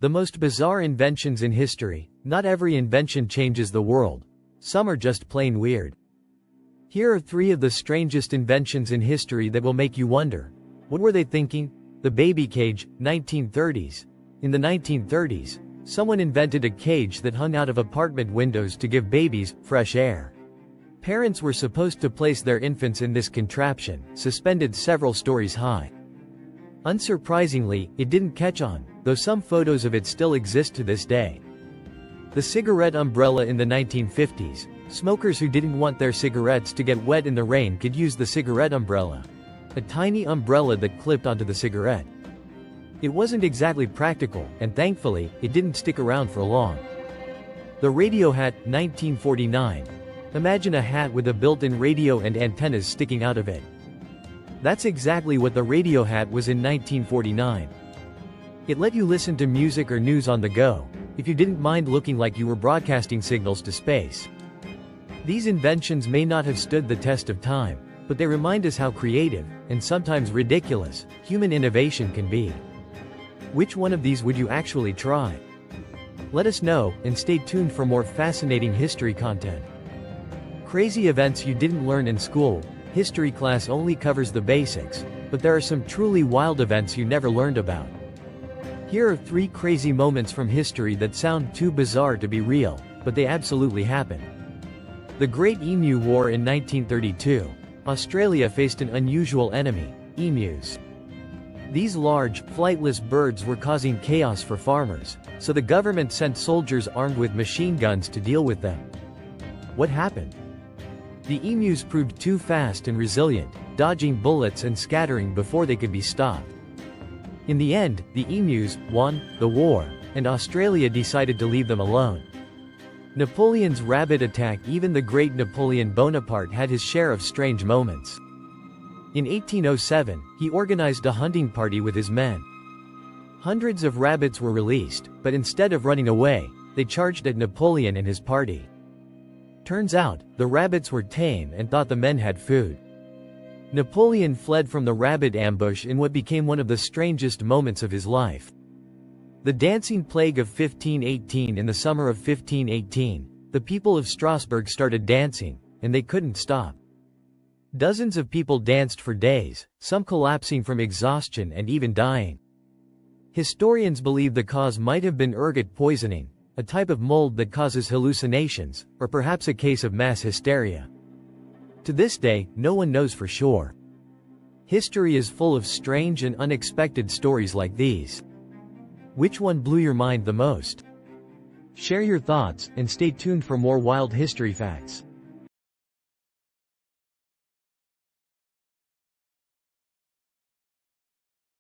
The most bizarre inventions in history. Not every invention changes the world. Some are just plain weird. Here are 3 of the strangest inventions in history that will make you wonder. What were they thinking? The baby cage, 1930s. In the 1930s, someone invented a cage that hung out of apartment windows to give babies fresh air. Parents were supposed to place their infants in this contraption, suspended several stories high. Unsurprisingly, it didn't catch on, though some photos of it still exist to this day. The cigarette umbrella in the 1950s. Smokers who didn't want their cigarettes to get wet in the rain could use the cigarette umbrella. A tiny umbrella that clipped onto the cigarette. It wasn't exactly practical, and thankfully, it didn't stick around for long. The radio hat, 1949. Imagine a hat with a built-in radio and antennas sticking out of it. That's exactly what the radio hat was in 1949. It let you listen to music or news on the go, if you didn't mind looking like you were broadcasting signals to space. These inventions may not have stood the test of time, but they remind us how creative, and sometimes ridiculous, human innovation can be. Which one of these would you actually try? Let us know, and stay tuned for more fascinating history content. Crazy events you didn't learn in school. History class only covers the basics, but there are some truly wild events you never learned about. Here are 3 crazy moments from history that sound too bizarre to be real, but they absolutely happened. The Great Emu War in 1932. Australia faced an unusual enemy, emus. These large, flightless birds were causing chaos for farmers, so the government sent soldiers armed with machine guns to deal with them. What happened? The emus proved too fast and resilient, dodging bullets and scattering before they could be stopped. In the end, the emus won the war, and Australia decided to leave them alone. Napoleon's rabbit attack. Even the great Napoleon Bonaparte had his share of strange moments. In 1807, he organized a hunting party with his men. Hundreds of rabbits were released, but instead of running away, they charged at Napoleon and his party. Turns out, the rabbits were tame and thought the men had food. Napoleon fled from the rabbit ambush in what became one of the strangest moments of his life. The dancing plague of 1518. In the summer of 1518, the people of Strasbourg started dancing, and they couldn't stop. Dozens of people danced for days, some collapsing from exhaustion and even dying. Historians believe the cause might have been ergot poisoning, a type of mold that causes hallucinations, or perhaps a case of mass hysteria. To this day, no one knows for sure. History is full of strange and unexpected stories like these. Which one blew your mind the most? Share your thoughts, and stay tuned for more wild history facts.